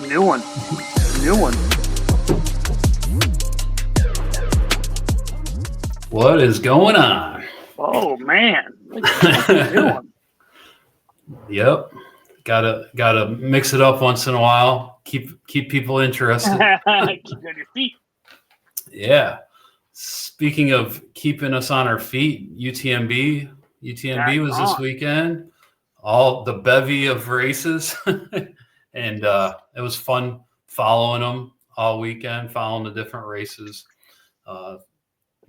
New one. New one. What is going on? Oh man. New one. Yep. Gotta mix it up once in a while. Keep people interested. Keep you on your feet. Yeah. Speaking of keeping us on our feet, UTMB was this weekend. All the bevy of races, and it was fun following them all weekend, following the different races.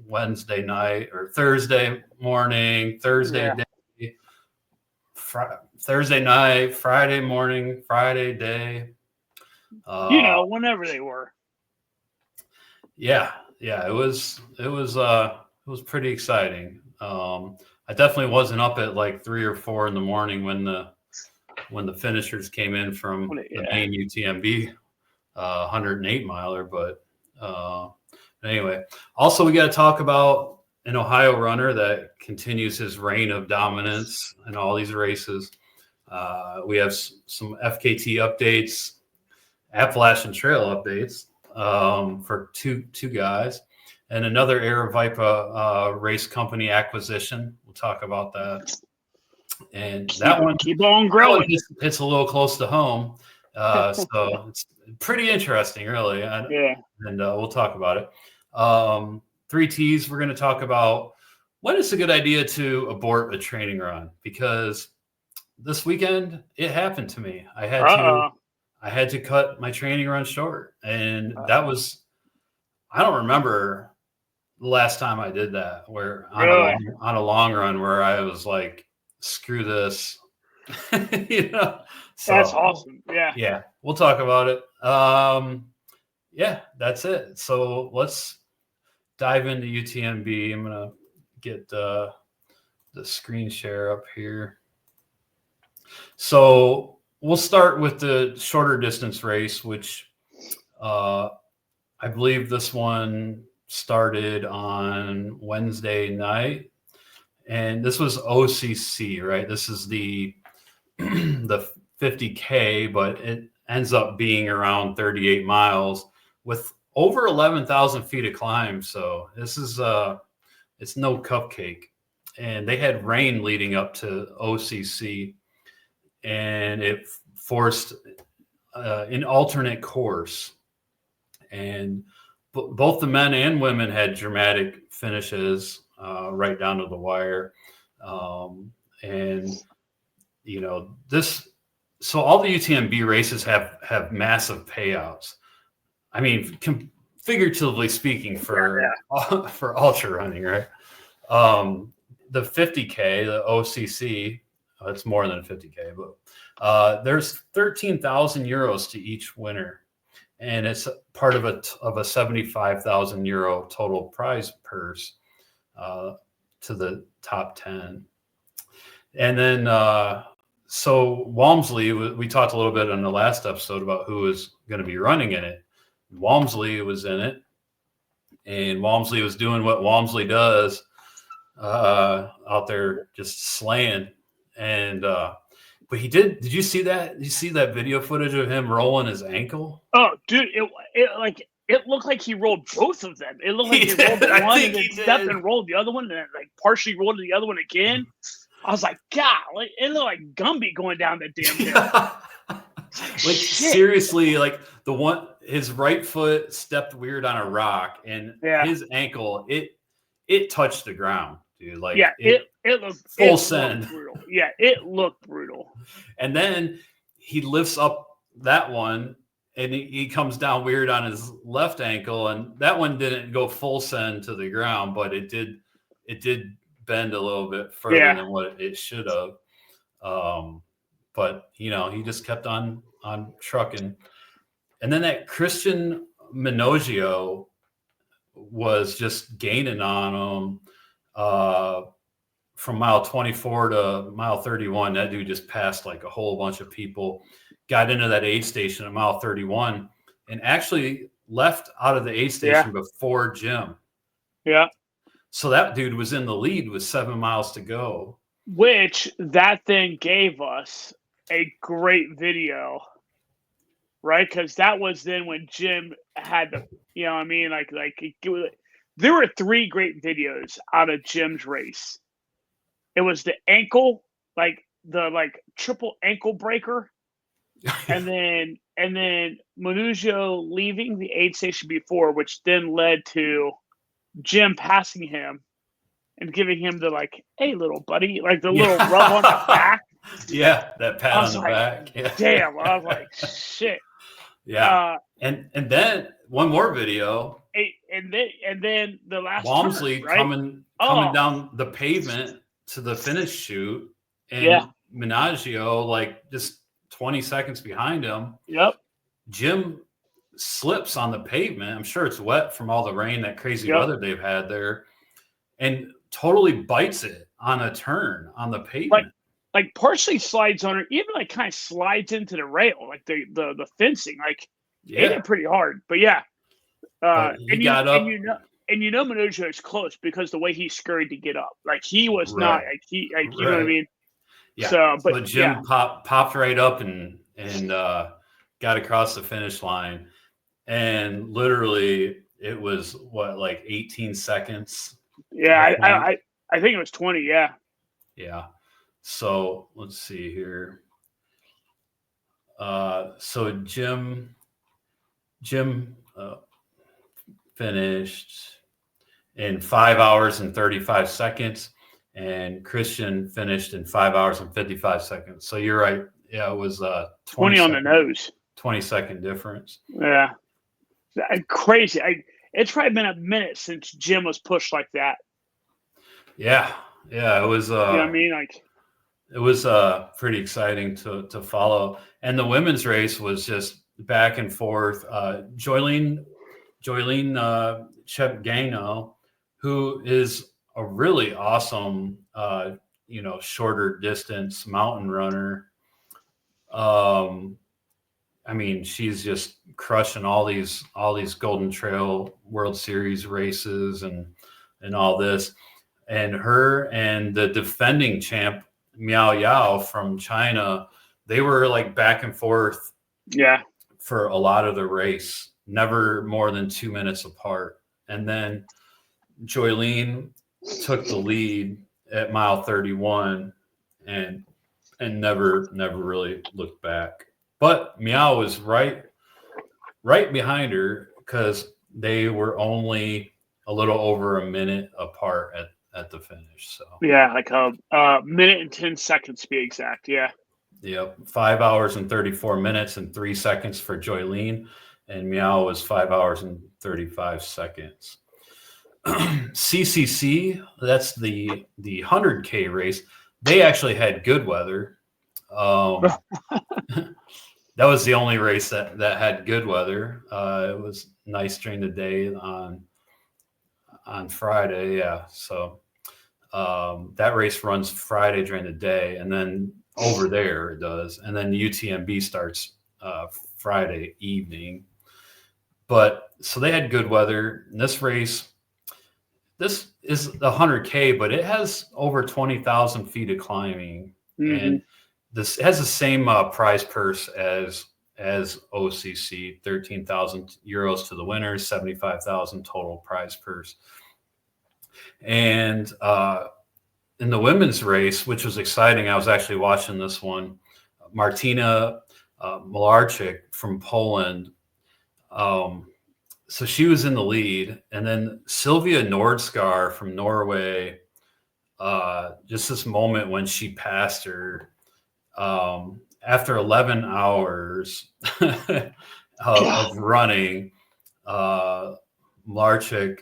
Wednesday night or Thursday morning, Thursday day, Thursday night, Friday morning, Friday day. Whenever they were. Yeah, it was pretty exciting. I definitely wasn't up at like 3 or 4 in the morning when the finishers came in from the main UTMB 108 miler, but anyway. Also, we got to talk about an Ohio runner that continues his reign of dominance in all these races. We have some FKT updates, Appalachian Trail updates for two guys, and another Aravaipa race company acquisition. We'll talk about that. And that one, keep on growing. It's a little close to home, so it's pretty interesting, really. And we'll talk about it. 3 T's. We're going to talk about when it's a good idea to abort a training run, because this weekend it happened to me. I had to cut my training run short, and that was, I don't remember the last time I did that, where on a long run where I was like, screw this. So, that's awesome. Yeah, we'll talk about it. That's it. So let's dive into UTMB. I'm gonna get the screen share up here. So we'll start with the shorter distance race, which I believe this one started on Wednesday night, and this was OCC, right? This is the 50K, but it ends up being around 38 miles with over 11,000 feet of climb. So this is it's no cupcake. And they had rain leading up to OCC, and it forced an alternate course. And both the men and women had dramatic finishes right down to the wire. So all the UTMB races have massive payouts. I mean, figuratively speaking, for ultra running, right? The 50K, the OCC, it's more than 50K, but there's 13,000 euros to each winner, and it's part of a 75,000 euro total prize purse to the top 10. And then so Walmsley, we talked a little bit in the last episode about who was going to be running in it. Walmsley was in it, and Walmsley was doing what Walmsley does out there, just slaying. And but he did you see that? Did you see that video footage of him rolling his ankle? Oh, dude, it looked like he rolled both of them. It looked like he rolled one and then stepped and rolled the other one, and then like partially rolled the other one again. I was like, God, it looked like Gumby going down that damn hill. Like seriously, like the one, his right foot stepped weird on a rock, and his ankle, it touched the ground, dude. Like it looked full send. Brutal. Yeah, it looked brutal. And then he lifts up that one, and he comes down weird on his left ankle, and that one didn't go full send to the ground, but it did bend a little bit further than what it should have. But he just kept on trucking. And then that Kristian Morgan was just gaining on him from mile 24 to mile 31. That dude just passed like a whole bunch of people, got into that aid station at mile 31, and actually left out of the aid station before Jim. Yeah. So that dude was in the lead with 7 miles to go. Which that thing gave us a great video right? Because that was then when Jim had the, you know what I mean? There were 3 great videos out of Jim's race. It was the ankle, the triple ankle breaker, and then Manugio leaving the aid station before, which then led to Jim passing him and giving him the "Hey, little buddy," the little rub on the back. Yeah, that pat on the back. Yeah. Damn, I was like, shit. Yeah, and then one more video. And then the last Walmsley turn, right? coming down the pavement to the finish chute, and Manugio just 20 seconds behind him. Yep. Jim slips on the pavement. I'm sure it's wet from all the rain, that crazy weather they've had there, and totally bites it on a turn on the pavement. Partially slides on it, even kind of slides into the rail, the fencing, hit it pretty hard. But he got up. And Manugio is close because the way he scurried to get up, he was not, you know what I mean? Yeah. So Jim popped right up and got across the finish line, and literally it was 18 seconds. Yeah, I think it was 20. Yeah. Yeah. So let's see here. So Jim finished in 5 hours and 35 seconds, and Kristian finished in 5 hours and 55 seconds. So you're right. Yeah, it was 20 on the nose. 20-second difference. Yeah. Crazy. It's probably been a minute since Jim was pushed like that. Yeah. Yeah. It was you know what I mean? It was pretty exciting to follow. And the women's race was just back and forth. Joylene Chepgano, who is a really awesome, shorter distance mountain runner. I mean, she's just crushing all these Golden Trail World Series races and all this. And her and the defending champ, Miao Yao from China, they were back and forth for a lot of the race, never more than 2 minutes apart. And then Joylene took the lead at mile 31 and never really looked back. But Miao was right behind her because they were only a little over a minute apart at the finish. So a minute and 10 seconds to be exact. Yeah. Yep. 5 hours and 34 minutes and 3 seconds for Joylene, and Miao was 5 hours and 35 seconds. CCC, that's the 100K race. They actually had good weather. That was the only race that had good weather. It was nice during the day on Friday. Yeah. So that race runs Friday during the day, and then over there it does. And then UTMB starts Friday evening. But so they had good weather. And this race, this is the 100K, but it has over 20,000 feet of climbing. Mm-hmm. And this has the same prize purse as OCC, 13,000 euros to the winners, 75,000 total prize purse. And in the women's race, which was exciting, I was actually watching this one. Martina Malarczyk from Poland. So she was in the lead, and then Sylvia Nordskar from Norway. Just this moment when she passed her. After 11 hours of running, Malarczyk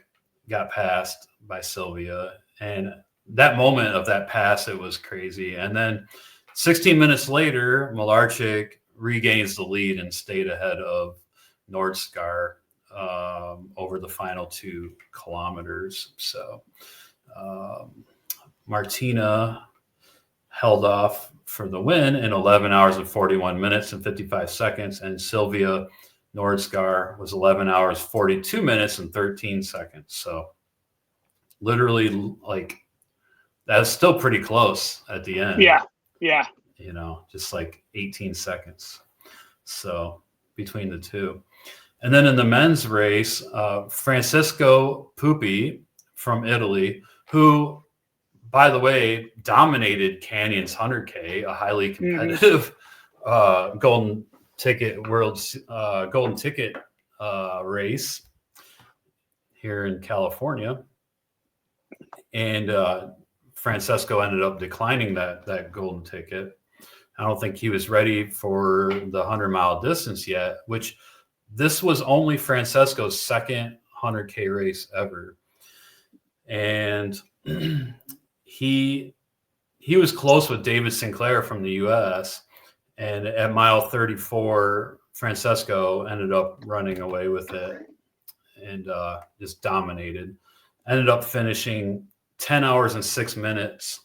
got passed by Sylvia. And that moment of that pass, it was crazy. And then 16 minutes later, Malarczyk regains the lead and stayed ahead of Nordskar over the final 2 kilometers. So Martina held off for the win in 11 hours and 41 minutes and 55 seconds. And Sylvia Nordskar was 11 hours, 42 minutes and 13 seconds. So literally that's still pretty close at the end. Yeah. Yeah. Just 18 seconds. So between the two. And then in the men's race, Francisco Pupi from Italy, who, by the way, dominated Canyon's 100K, a highly competitive golden ticket race here in California. And Francesco ended up declining that golden ticket. I don't think he was ready for the 100-mile distance yet, which this was only Francesco's second 100K race ever. And he was close with David Sinclair from the US. And at mile 34, Francesco ended up running away with it and just dominated. Ended up finishing 10 hours and 6 minutes,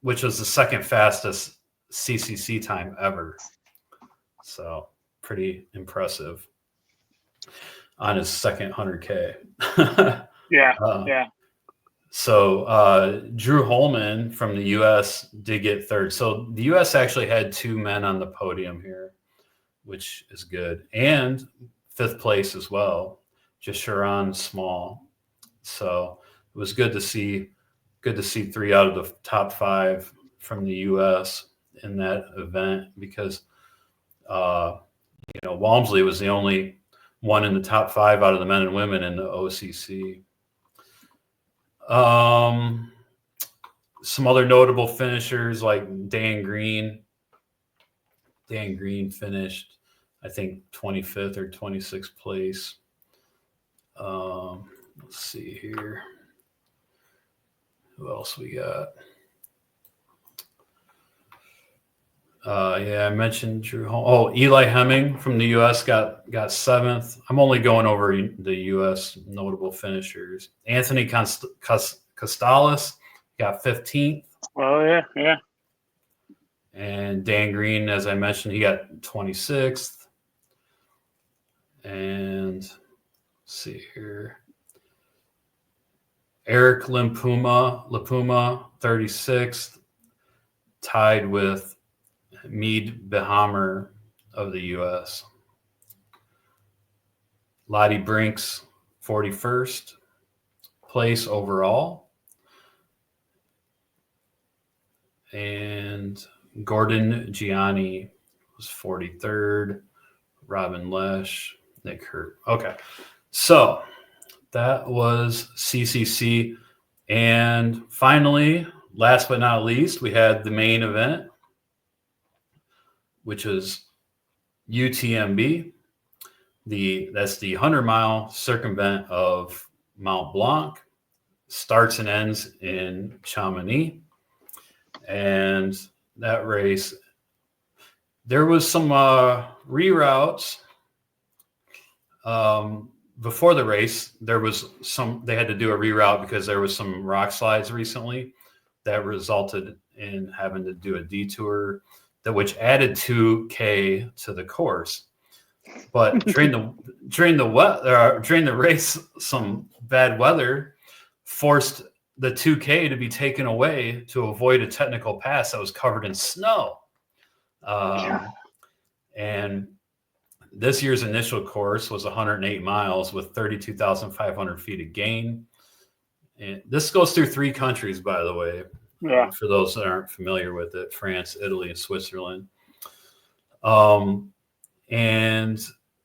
which was the second fastest CCC time ever. So pretty impressive on his second 100K. Yeah. So Drew Holman from the U.S. did get third. So the U.S. actually had two men on the podium here, which is good. And fifth place as well, just Sharon Small. So it was good to see three out of the top five from the U.S. in that event, because Walmsley was the only one in the top five out of the men and women in the OCC. Some other notable finishers like Dan Green. Dan Green finished, I think, 25th or 26th place. Let's see here. Who else we got? I mentioned Drew. Eli Hemming from the U.S. got seventh. I'm only going over the U.S. notable finishers. Anthony Costales got 15th. Oh yeah. And Dan Green, as I mentioned, he got 26th. And let's see here. Eric Lipuma, 36th, tied with Mead Behammer of the U.S. Lottie Brinks, 41st place overall. And Gordon Gianni was 43rd. Robin Lesh, Nick Hurt. Okay, so that was CCC. And finally, last but not least, we had the main event, which is UTMB. That's the 100-mile circumvent of Mont Blanc. Starts and ends in Chamonix. And that race, there was some reroutes. Before the race, they had to do a reroute because there was some rock slides recently that resulted in having to do a detour, which added 2K to the course. But during the race, some bad weather forced the 2K to be taken away to avoid a technical pass that was covered in snow. And this year's initial course was 108 miles with 32,500 feet of gain. And this goes through 3 countries, by the way. Yeah. For those that aren't familiar with it, France, Italy, and Switzerland. And in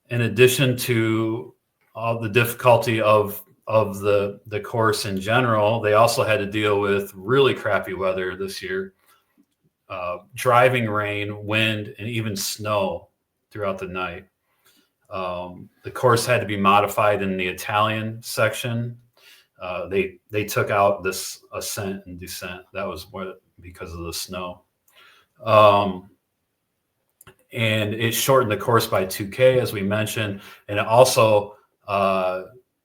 addition to all the difficulty of the course in general, they also had to deal with really crappy weather this year. Driving rain, wind, and even snow throughout the night. The course had to be modified in the Italian section. They took out this ascent and descent. That was because of the snow. And it shortened the course by 2K, as we mentioned. And it also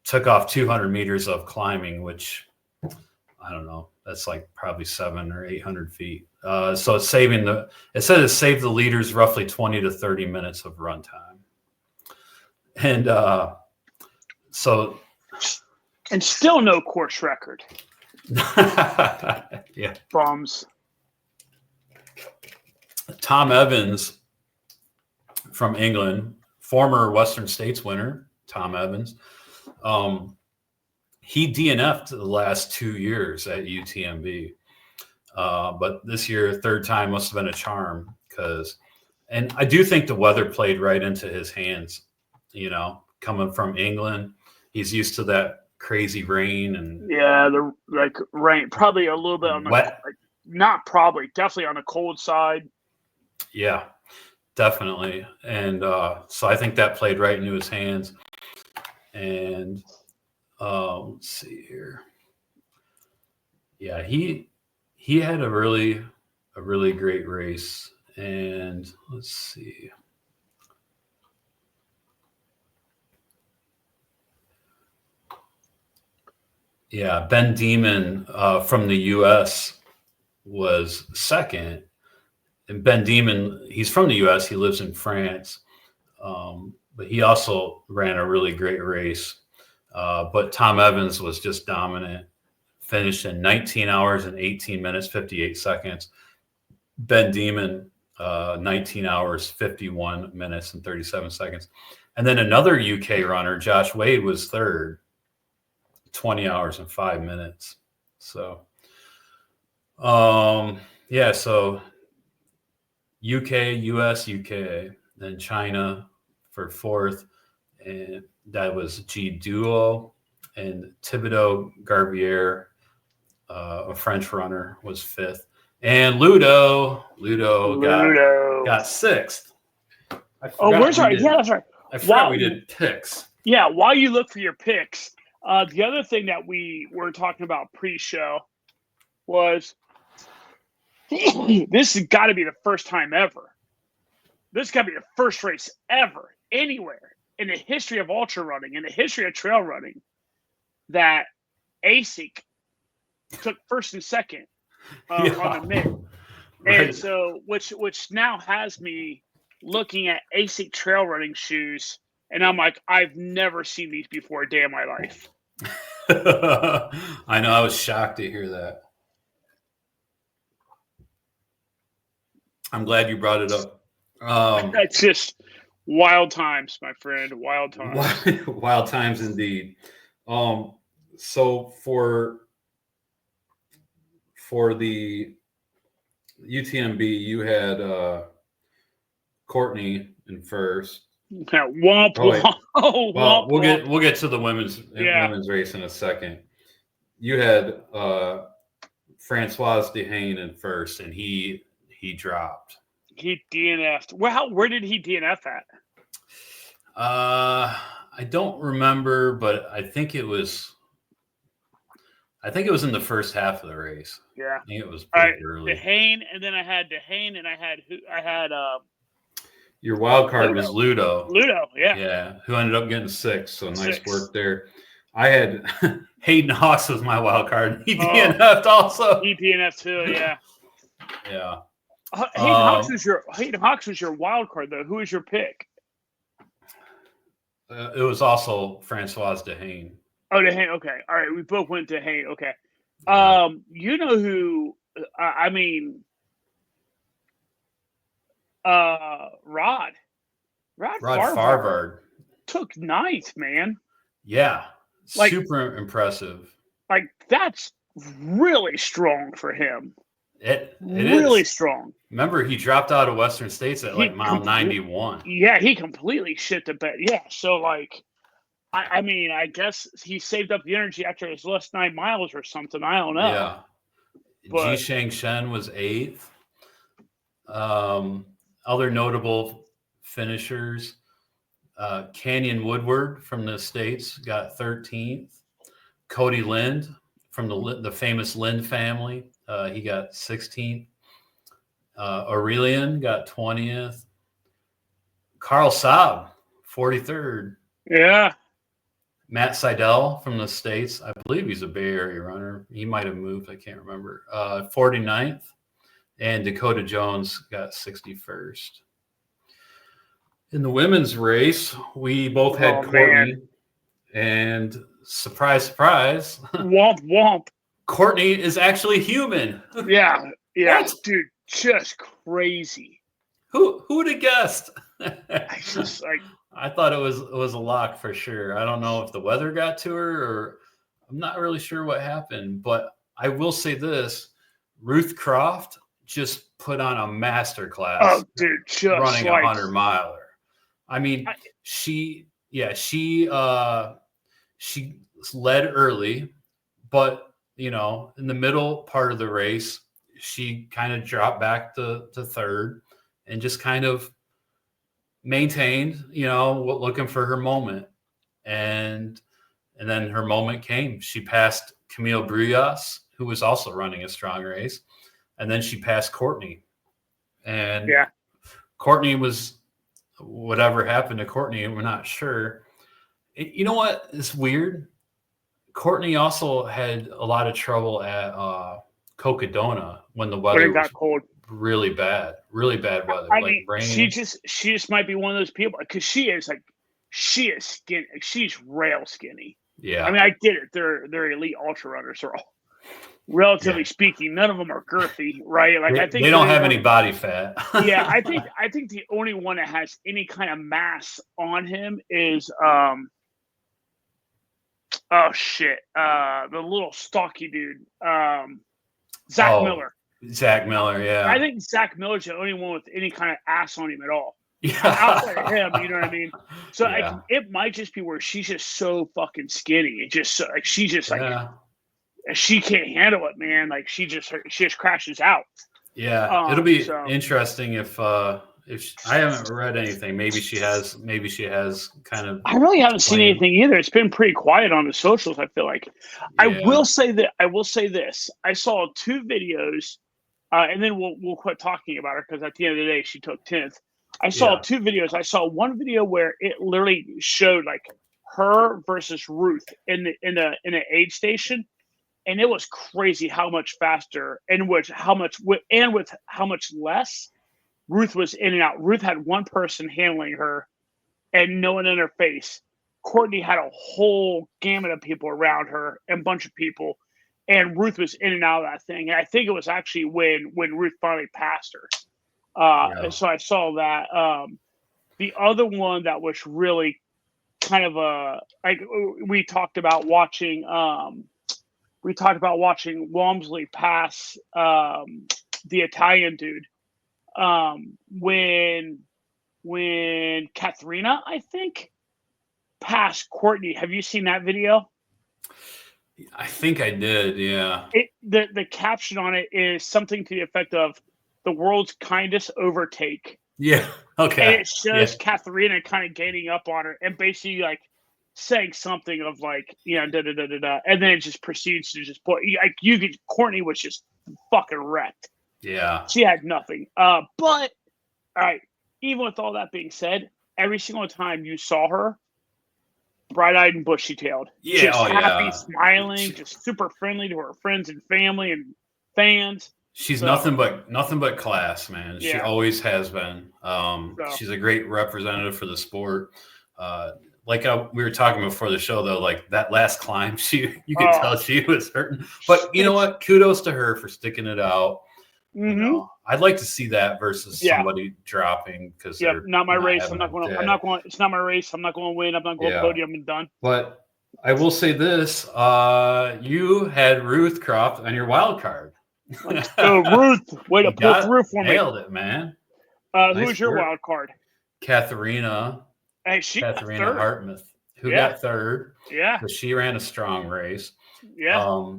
took off 200 meters of climbing, which, I don't know, that's like probably 700 or 800 feet. So it's saved the leaders roughly 20 to 30 minutes of run time. And and still no course record. Yeah. Bums. Tom Evans from England, former Western States winner, Tom Evans. He DNF'd the last 2 years at UTMB. But this year, third time must have been a charm and I do think the weather played right into his hands, coming from England. He's used to that crazy rain and the rain, probably a little bit on the wet. Definitely on the cold side. Yeah, definitely. And so I think that played right into his hands. And let's see here. Yeah, he had a really great race. And let's see. Yeah, Ben Demon from the U.S. was second. And Ben Demon, he's from the U.S. He lives in France. But he also ran a really great race. But Tom Evans was just dominant. Finished in 19 hours and 18 minutes, 58 seconds. Ben Demon, 19 hours, 51 minutes, and 37 seconds. And then another UK runner, Josh Wade, was third, 20 hours and 5 minutes. So, so UK, US, UK, then China for fourth. And that was G Duo, and Thibodeau Garbier, a French runner, was fifth. And Ludo got sixth. Where's our? Yeah, that's right. I forgot we did picks. Yeah, while you look for your picks, the other thing that we were talking about pre-show was this has got to be the first time ever. This has got to be the first race ever anywhere in the history of ultra running, in the history of trail running, that ASIC took first and second on the mid. And so, which now has me looking at ASIC trail running shoes, and I'm like, I've never seen these before a day in my life. I know, I was shocked to hear that. I'm glad you brought it up. It's just wild times, my friend. Wild times. Wild times indeed. So for the UTMB, you had Courtney in first. Yeah, womp. We'll get to the women's race in a second. You had Francois Dehane in first, and he dropped. He DNF'd. Well, where did he DNF at? I don't remember, but I think it was in the first half of the race. Yeah, I think it was pretty early. Dehane, and then I had Dehane, and I had your wild card was Ludo. Ludo, yeah. Yeah, who ended up getting sixth. So nice work there. I had Hayden Hawks was my wild card. He DNF'd also. He DNF'd too, yeah. Yeah. Hayden Hawks was your wild card though. Who was your pick? It was also Francois Dehane. Oh, Dehane. Okay, all right. We both went to Dehane. Okay. Yeah. You know who? Rod Farvard took ninth, man. Yeah, super impressive. Like, that's really strong for him. It really is strong. Remember, he dropped out of Western States at mile 91. Yeah, he completely shit the bed. Yeah, so I guess he saved up the energy after his last 9 miles or something. I don't know. Yeah. Ji Shang Shen was 8th. Other notable finishers, Canyon Woodward from the States got 13th. Cody Lind from the famous Lind family, he got 16th. Aurelian got 20th. Carl Saab, 43rd. Yeah. Matt Seidel from the States, I believe he's a Bay Area runner. He might have moved, I can't remember. 49th. And Dakota Jones got 61st. In the women's race, we both had Courtney. Man. And surprise, surprise. Womp, womp. Courtney is actually human. Yeah. What? Dude, just crazy. Who would have guessed? I thought it was a lock for sure. I don't know if the weather got to her, or I'm not really sure what happened. But I will say this: Ruth Croft just put on a masterclass. Oh, dude, just running like 100-miler. I mean, she led early, but in the middle part of the race, she kind of dropped back to third and just kind of maintained, looking for her moment. And then her moment came. She passed Camille Bruyas, who was also running a strong race. And then she passed Courtney. And Courtney was, whatever happened to Courtney, we're not sure. You know what is weird? Courtney also had a lot of trouble at Cocodona when the weather got was cold. Really bad weather. I like mean, rain. she just might be one of those people, because she is skinny. She's rail skinny. Yeah. I mean, I get it. They're elite ultra runners. They're all, relatively speaking, none of them are girthy, right? Like I think they don't have any body fat. Yeah, I think the only one that has any kind of mass on him is the little stocky dude, Zach Miller. Zach Miller, yeah. I think Zach Miller's the only one with any kind of ass on him at all. Yeah. Outside of him, you know what I mean? So it might just be where she's just so fucking skinny. It just like she just like she can't handle it, man. Like she just crashes out. Yeah, it'll be interesting if I haven't read anything. Maybe she has kind of. I really haven't seen anything either. It's been pretty quiet on the socials, I feel like. Yeah. I will say this. I saw 2 videos, and then we'll quit talking about her, because at the end of the day, she took 10th. I saw 2 videos. I saw one video where it literally showed like her versus Ruth in an aid station, and it was crazy how much faster and with how much less Ruth was in and out. Ruth had one person handling her and no one in her face. Courtney had a whole gamut of people around her and a bunch of people, and Ruth was in and out of that thing. And I think it was actually when Ruth finally passed her. So I saw that. The other one that was really kind of like we talked about watching Walmsley pass the Italian dude when Katharina, I think, passed Courtney. Have you seen that video? I think I did, yeah. The caption on it is something to the effect of "the world's kindest overtake." Yeah, okay. And it shows Katharina kind of gaining up on her and basically like saying something of like, da da da da da, and then it just proceeds to just put like Courtney was just fucking wrecked. Yeah, she had nothing. But all right, even with all that being said, every single time you saw her, bright-eyed and bushy-tailed, just happy, smiling, just super friendly to her friends and family and fans. She's nothing but class, man. She always has been. She's a great representative for the sport. We were talking before the show, though, like that last climb, you could tell she was hurting. But you know what? Kudos to her for sticking it out. Mm-hmm. I'd like to see that versus somebody dropping because not my race. I'm not going. It's not my race. I'm not going to win. I'm not going to podium and done. But I will say this: you had Ruth Croft on your wild card. Ruth, way to pull through for me. Nailed it, man. Who's your wild card? Katharina. Hey, Katharina Hartmuth, who got third. Yeah, because she ran a strong race. Yeah.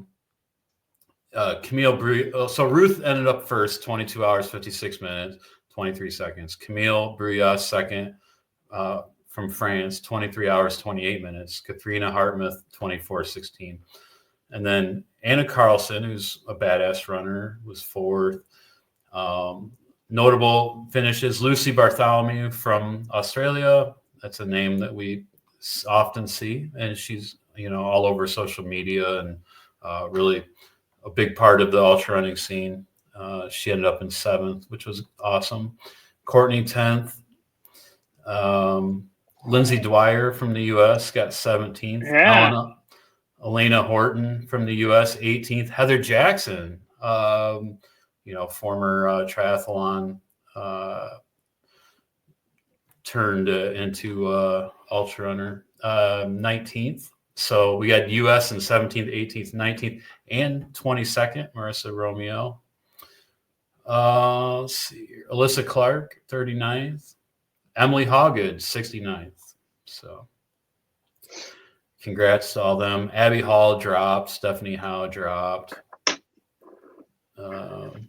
Camille Bruyas. So Ruth ended up first, 22 hours, 56 minutes, 23 seconds. Camille Bruyas second from France, 23 hours, 28 minutes. Katharina Hartmuth, 24:16. And then Anna Carlson, who's a badass runner, was fourth. Notable finishes: Lucy Bartholomew from Australia. That's a name that we often see, and she's all over social media and really a big part of the ultra running scene. She ended up in 7th, which was awesome. Courtney 10th. Lindsay Dwyer from the U.S. got 17th. Yeah. Elena Horton from the U.S. 18th. Heather Jackson, former triathlon turned into ultra runner. 19th. So we got US in 17th, 18th, 19th, and 22nd, Marissa Romeo. Let's see here. Alyssa Clark, 39th. Emily Hawgood, 69th. So congrats to all them. Abby Hall dropped. Stephanie Howe dropped.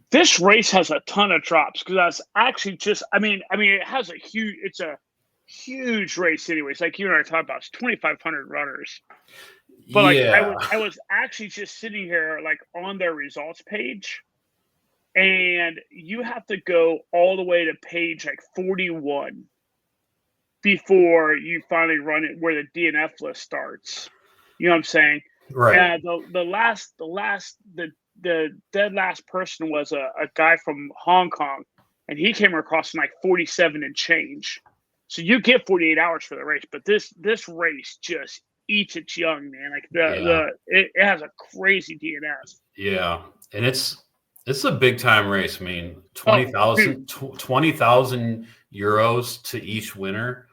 This race has a ton of drops because that's actually just. I mean, it has it's a huge race, anyways. Like you and I talked about, it's 2,500 runners. But like I was actually just sitting here like on their results page, and you have to go all the way to page like 41 before you finally run it where the DNF list starts. You know what I'm saying? Right. And the dead last person was a guy from Hong Kong, and he came across in like 47 and change. So you get 48 hours for the race, but this race just eats its young, man. Like it has a crazy DNF. Yeah, and it's a big time race. I mean, 20,000 euros to each winner.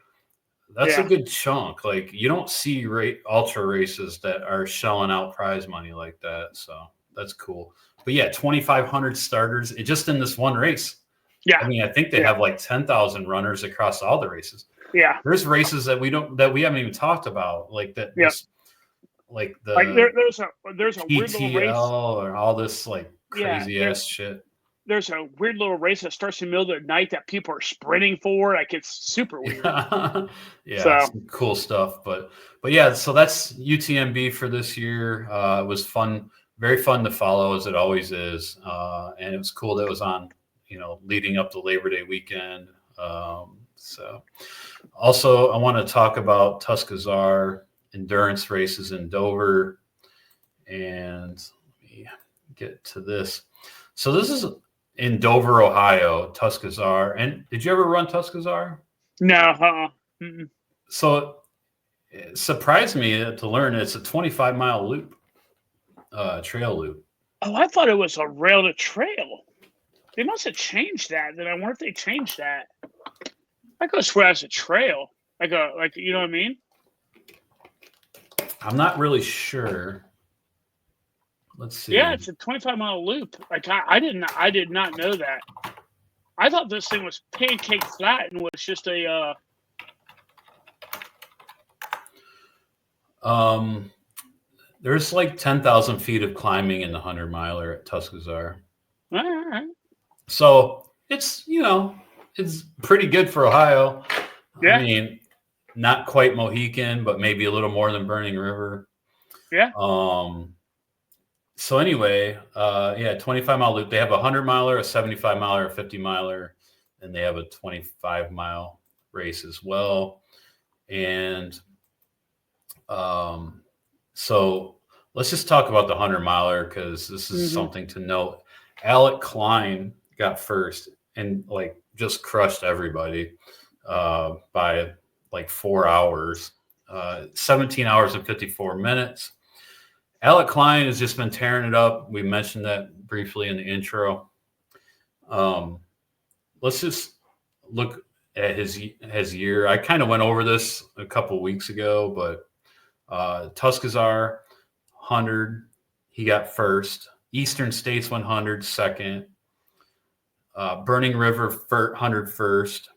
That's a good chunk. Like you don't see ultra races that are shelling out prize money like that. So that's cool. But yeah, 2,500 starters just in this one race. Yeah. I mean, I think they have like 10,000 runners across all the races. Yeah. There's races that we haven't even talked about, like that. Yeah. Like there's a weird little race or all this like crazy ass shit. There's a weird little race that starts in the middle of the night that people are sprinting for. Like it's super weird. Some cool stuff. But yeah, so that's UTMB for this year. It was fun, very fun to follow as it always is. And it was cool that it was on, leading up to Labor Day weekend. So also I want to talk about Tuscazoar endurance races in Dover. And let me get to this. So this is in Dover, Ohio, Tuscazoar. And did you ever run Tuscazoar? No. So it surprised me to learn it's a 25-mile loop, trail loop. Oh, I thought it was a rail to trail. They must have changed that. Then I wonder if they changed that. I could swear it's a trail. Like you know what I mean? I'm not really sure. Let's see. Yeah, it's a 25-mile loop. Like I did not know that. I thought this thing was pancake flat and was just a. There's like 10,000 feet of climbing in the 100-miler at Tuscazoar. All right. So it's it's pretty good for Ohio. Yeah. I mean, not quite Mohican, but maybe a little more than Burning River. Yeah. So anyway, 25-mile loop. They have a 100-miler, a 75-miler, a 50-miler, and they have a 25-mile race as well. And so let's just talk about the 100-miler because this is something to note. Alec Klein got first and like just crushed everybody by like 4 hours, 17 hours and 54 minutes. Alec Klein has just been tearing it up. We mentioned that briefly in the intro. Let's just look at his year. I kind of went over this a couple weeks ago, but Tuscazoar 100, he got first. Eastern States 100 second. Burning River 100 first.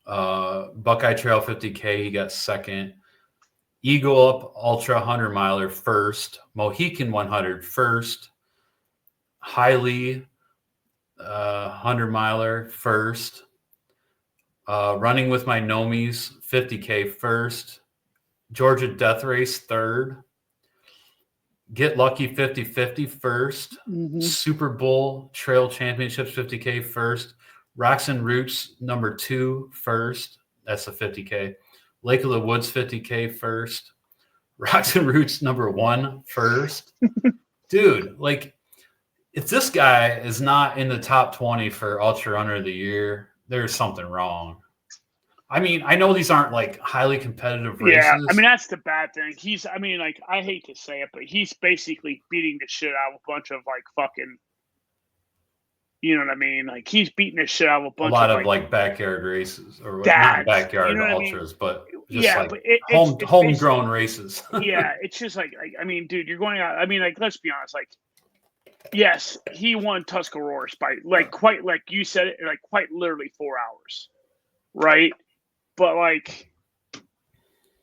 Buckeye Trail 50K, he got second. Eagle Up Ultra 100-miler first. Mohican 100 first. Highly 100-miler first. Running with My Nomies 50K first. Georgia Death Race third. Get Lucky 50-50 first. Super Bowl Trail Championships 50K first. Rocks and Roots number 2 first. That's a 50K. Lake of the Woods 50K first. Rocks and Roots number 1 first. Dude, like if this guy is not in the top 20 for Ultra Runner of the Year, there's something wrong. I mean, I know these aren't like highly competitive races. Yeah, I mean, that's the bad thing. I hate to say it, but he's basically beating the shit out of a bunch of like fucking You know what I mean? Like he's beating the shit out of a bunch lot of like backyard races or dads, not backyard you know what ultras, I mean? but just like but it's homegrown races. Yeah, it's just like I mean, dude, you're going out. I mean, like let's be honest, like yes, he won Tuscaroar by like quite like you said it, like quite literally 4 hours, right? But like,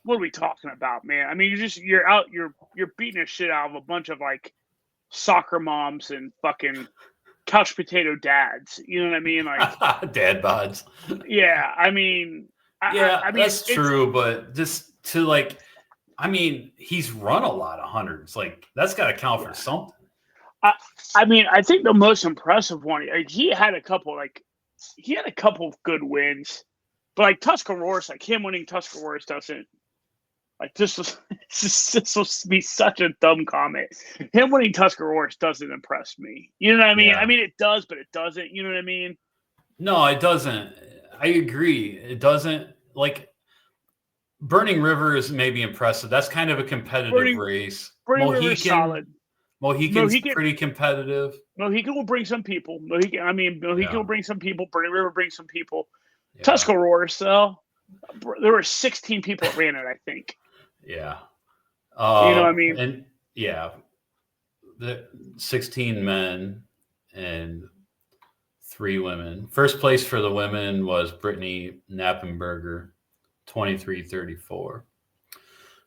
what are we talking about, man? I mean, you're beating the shit out of a bunch of like soccer moms and fucking couch potato dads. You know what I mean? Like dad bods. Yeah, I mean, I mean, that's true, but just to like, I mean, he's run a lot of hundreds. Like that's got to count for something. I mean, I think the most impressive one, like, he had a couple of good wins, but like Tuscaroar, like him winning Tuscaroar doesn't. Like this will be such a dumb comment. Him winning Tuscaroar doesn't impress me. You know what I mean? Yeah. I mean, it does, but it doesn't. You know what I mean? No, it doesn't. I agree. It doesn't. Like Burning River is maybe impressive. That's kind of a competitive race. Burning River's solid. Mohican's pretty competitive. Mohican will bring some people. Mohican will bring some people. Burning River brings some people. Yeah. Tuscaroar, so there were 16 people that ran it, I think. Yeah. You know what I mean? And yeah, the 16 men and 3 women. First place for the women was Brittany Knappenberger, 23:34.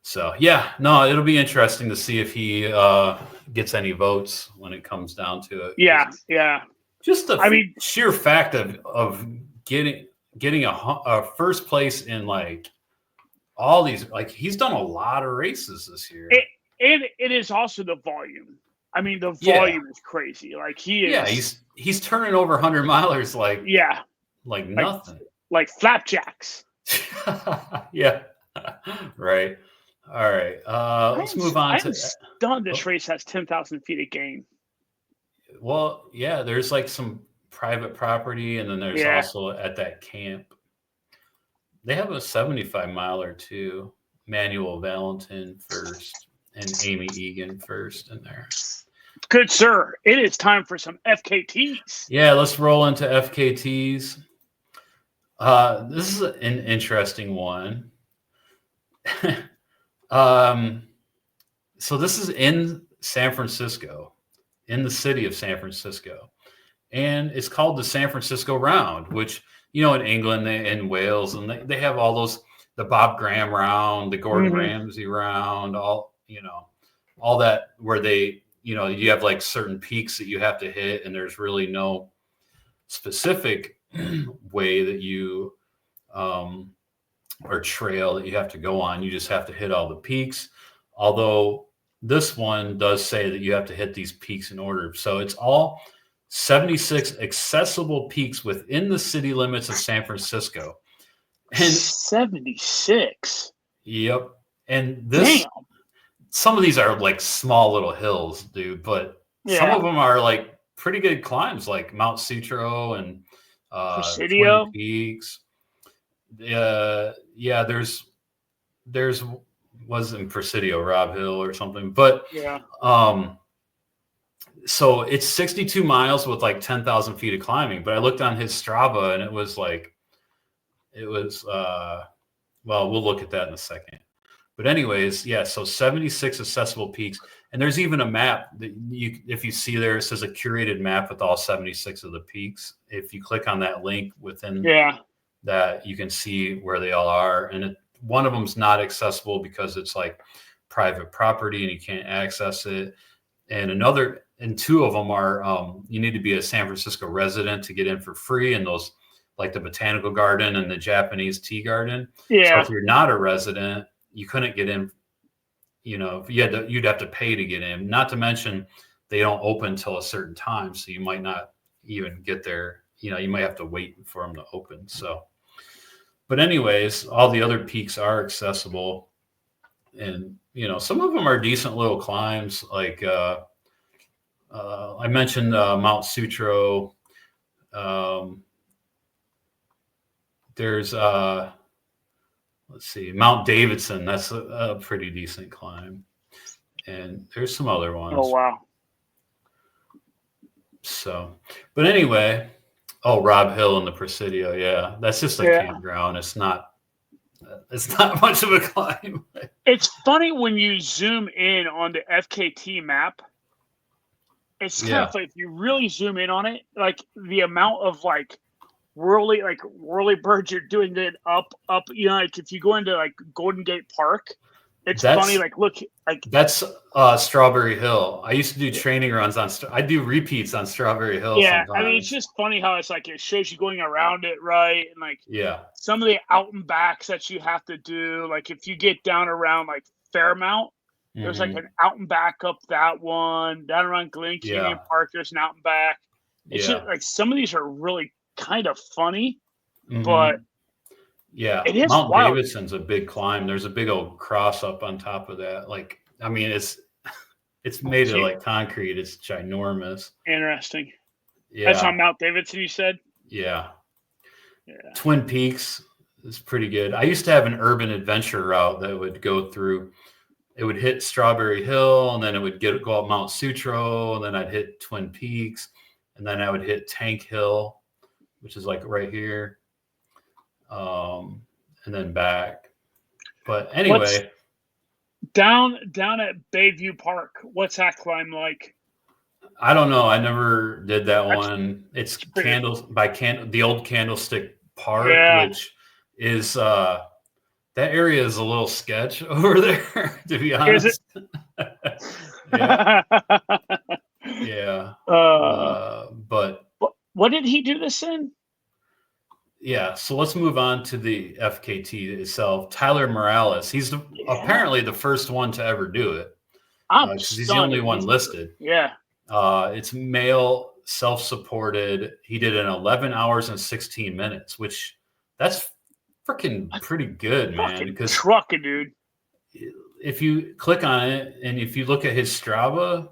So yeah, no, it'll be interesting to see if he gets any votes when it comes down to it. Yeah. Just the sheer fact of getting a first place in like all these, like he's done a lot of races this year. It is also the volume. I mean, the volume is crazy. Like he is. Yeah, he's turning over 100 milers like nothing. Like flapjacks. Yeah. Right. All right. Let's move on to. Stunned this race has 10,000 feet of gain. Well, yeah, there's like some private property, and then there's also at that camp. They have a 75 miler too. Manuel Valentin first and Amy Egan first in there. Good sir. It is time for some FKTs. Yeah, let's roll into FKTs. This is an interesting one. So this is in San Francisco, in the city of San Francisco. And it's called the San Francisco Round, which, you know, in England and Wales, and they have all those, the Bob Graham Round, the Gordon Ramsay Round, all that, where they, you know, you have like certain peaks that you have to hit, and there's really no specific way that you, or trail that you have to go on. You just have to hit all the peaks. Although this one does say that you have to hit these peaks in order. So it's all 76 accessible peaks within the city limits of San Francisco. And 76. Yep. And some of these are like small little hills, dude, but some of them are like pretty good climbs, like Mount Sutro and Twin Peaks. There's wasn't Presidio, Rob Hill or something, but so it's 62 miles with like 10,000 feet of climbing. But I looked on his Strava, and it was well, we'll look at that in a second. But anyways, so 76 accessible peaks, and there's even a map that if you see there, it says a curated map with all 76 of the peaks. If you click on that link within that, you can see where they all are. And one of them's not accessible because it's like private property and you can't access it. And 2 of them are, you need to be a San Francisco resident to get in for free. And those, like the Botanical Garden and the Japanese Tea Garden. Yeah. So if you're not a resident, you couldn't get in. You know, you'd have to pay to get in. Not to mention, they don't open till a certain time, so you might not even get there. You know, you might have to wait for them to open. So, but anyways, all the other peaks are accessible, and you know, some of them are decent little climbs. Like I mentioned Mount Sutro. There's let's see, Mount Davidson. That's a pretty decent climb, and there's some other ones. Oh wow! So, but anyway, Rob Hill and the Presidio. Yeah, that's just a campground. It's not much of a climb. It's funny when you zoom in on the FKT map. It's kind of like if you really zoom in on it, like the amount of like whirly birds you're doing it up. You know, like if you go into like Golden Gate Park, it's funny. Like look, like that's Strawberry Hill. I used to do training runs on. I do repeats on Strawberry Hill. Yeah, sometimes. I mean it's just funny how it's like it shows you going around it, right? And like some of the out and backs that you have to do. Like if you get down around like Fairmount. There's like an out and back up that one. Down around Glen Canyon Park, there's an out and back. It's just like some of these are really kind of funny, but it is Mount wild. Davidson's a big climb. There's a big old cross up on top of that. Like, I mean, it's made of like concrete. It's ginormous. Interesting. Yeah, that's on Mount Davidson. You said. Yeah. Twin Peaks is pretty good. I used to have an urban adventure route that would go through. It would hit Strawberry Hill, and then it would go up Mount Sutro, and then I'd hit Twin Peaks, and then I would hit Tank Hill, which is like right here, and then back. But anyway, down at Bayview Park, what's that climb like? I don't know. I never did that one. It's the old Candlestick Park, which is that area is a little sketch over there, to be honest. But what did he do this in? Yeah, so let's move on to the FKT itself. Tyler Morales, he's apparently the first one to ever do it. He's the only one listed. Yeah. It's male, self-supported. He did it in 11 hours and 16 minutes, which that's freaking pretty good, man. Because trucking, dude. If you click on it and if you look at his Strava,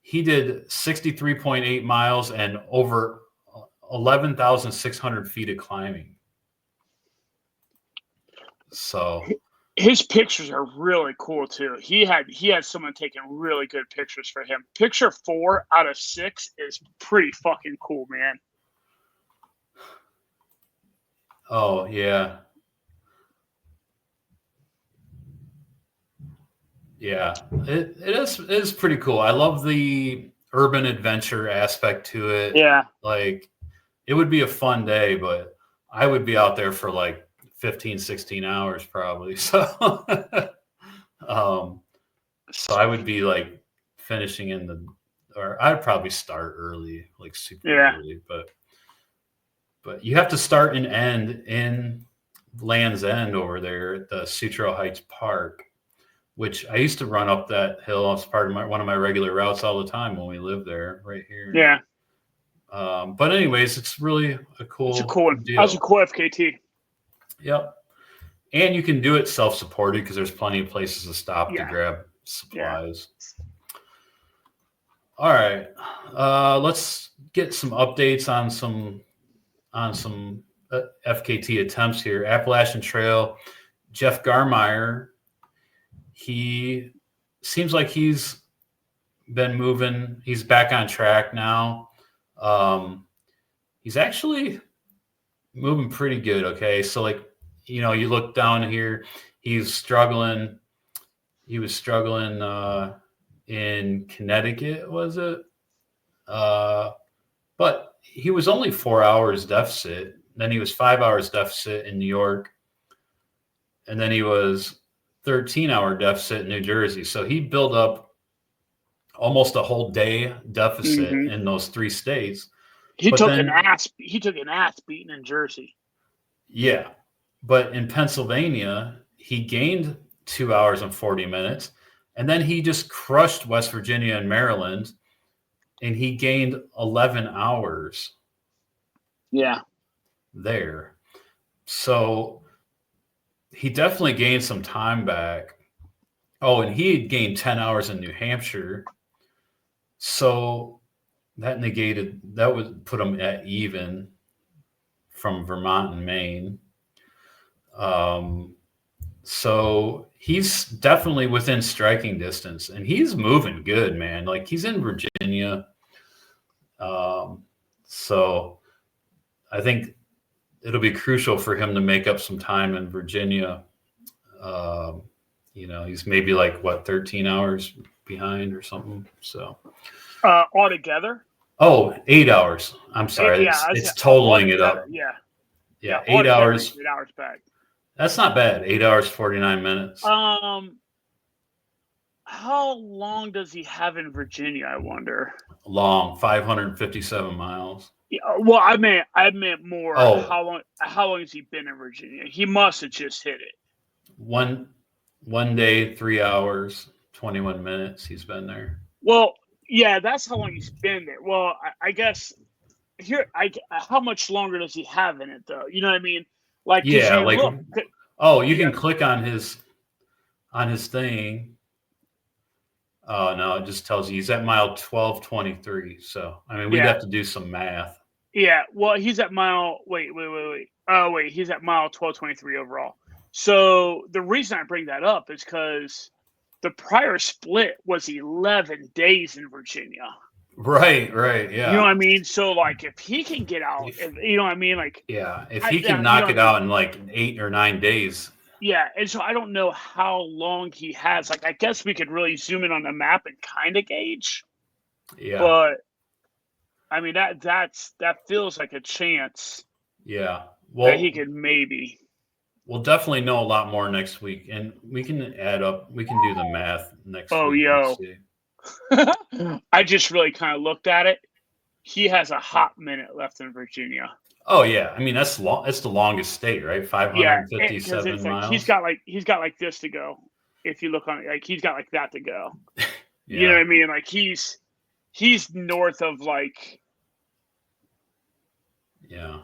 he did 63.8 miles and over 11,600 feet of climbing. So his pictures are really cool too. He had someone taking really good pictures for him. Picture 4 out of 6 is pretty fucking cool, man. Oh yeah. Yeah, it is pretty cool. I love the urban adventure aspect to it. Yeah. Like it would be a fun day, but I would be out there for like 15, 16 hours probably. So, so I would be like finishing or I'd probably start early, like super early, but you have to start and end in Land's End over there at the Sutro Heights Park, which I used to run up that hill. It's part of one of my regular routes all the time when we lived there, right here. Yeah. But anyways, it's really a cool deal. That's a cool FKT. Yep. And you can do it self-supported because there's plenty of places to stop to grab supplies. Yeah. All right. Let's get some updates on some FKT attempts here. Appalachian Trail, Jeff Garmire, he seems like he's been moving. He's back on track now. He's actually moving pretty good. Okay. So like, you look down here, he was struggling in Connecticut, was it? But he was only 4 hours deficit. Then he was 5 hours deficit in New York. And then he was 13-hour deficit in New Jersey. So he built up almost a whole day deficit in those 3 states. He took an ass beating in Jersey. Yeah. But in Pennsylvania, he gained 2 hours and 40 minutes. And then he just crushed West Virginia and Maryland. And he gained 11 hours. Yeah. There. So he definitely gained some time back. Oh, and he had gained 10 hours in New Hampshire. So that would put him at even from Vermont and Maine. So he's definitely within striking distance and he's moving good, man. Like he's in Virginia. So I think it'll be crucial for him to make up some time in Virginia. He's maybe 13 hours behind or something. So altogether. Oh, 8 hours. I'm sorry. It's totaling it up. Yeah. 8 hours. 8 hours back. That's not bad. 8 hours, 49 minutes. How long does he have in Virginia, I wonder? Long, 557 miles. Yeah, well, I meant more. Oh. How long has he been in Virginia? He must have just hit it. One day, 3 hours, 21 minutes. He's been there. Well, yeah, that's how long he's been there. Well, I guess how much longer does he have in it, though? You know what I mean? You can click on his thing. Oh no, it just tells you he's at mile 1223. So we'd have to do some math. Yeah, well, he's at mile. Wait. Oh wait, he's at mile 1223 overall. So the reason I bring that up is because the prior split was 11 days in Virginia. Right, yeah. You know what I mean? So if he can get out, you know what I mean? If he can knock it out in 8 or 9 days. Yeah, and so I don't know how long he has. I guess we could really zoom in on the map and kind of gauge. Yeah. But that feels like a chance. Yeah. Well, that he could maybe. We'll definitely know a lot more next week, and we can add up. We can do the math next week. Oh, yo. I just really kind of looked at it. He has a hot minute left in Virginia. Oh yeah, that's long. It's the longest state, right? 557 miles. He's got this to go. If you look on it, he's got that to go. Yeah. You know what I mean? He's north of Yeah.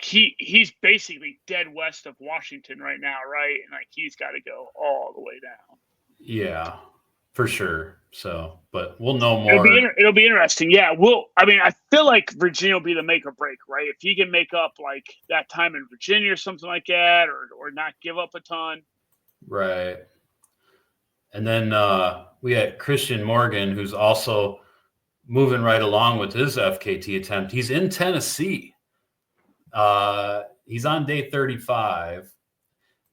He's basically dead west of Washington right now, right? And he's got to go all the way down. Yeah, for sure. So, but we'll know more. It'll be interesting. Yeah, I feel like Virginia will be the make or break, right? If he can make up that time in Virginia or something like that, or not give up a ton. Right. And then we had Kristian Morgan, who's also moving right along with his FKT attempt. He's in Tennessee. He's on day 35.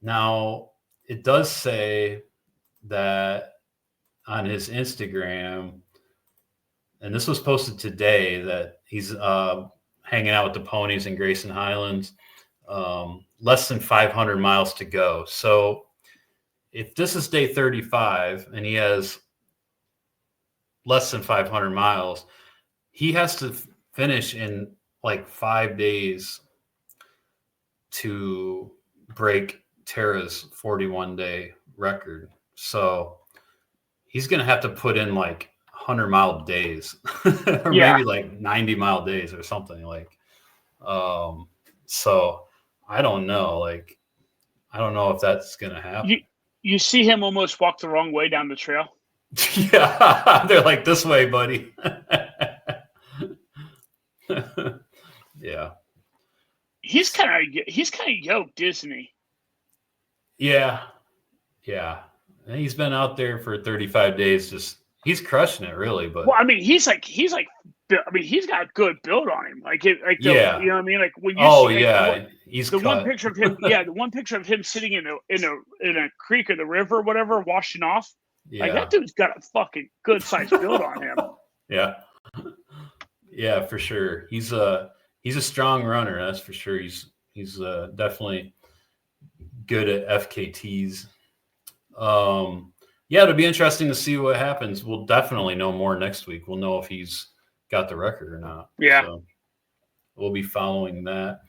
Now, it does say that on his Instagram, and this was posted today, that he's hanging out with the ponies in Grayson Highlands. Less than 500 miles to go. So if this is day 35 and he has less than 500 miles, he has to finish in 5 days to break Tara's 41-day record. So he's going to have to put in 100-mile days or maybe 90-mile days or something so I don't know. I don't know if that's going to happen. You see him almost walk the wrong way down the trail. Yeah. They're this way, buddy. Yeah. He's kind of yoked, isn't he? Yeah. And he's been out there for 35 days. He's crushing it, really. But he's got good build on him. You know what I mean? When you he's the cut. One picture of him. Yeah, the one picture of him sitting in a creek or the river or whatever, washing off. Yeah. That dude's got a fucking good sized build on him. Yeah, for sure. He's a strong runner, that's for sure. He's definitely good at FKTs. It'll be interesting to see what happens. We'll definitely know more next week. We'll know if he's got the record or not. Yeah. So we'll be following that.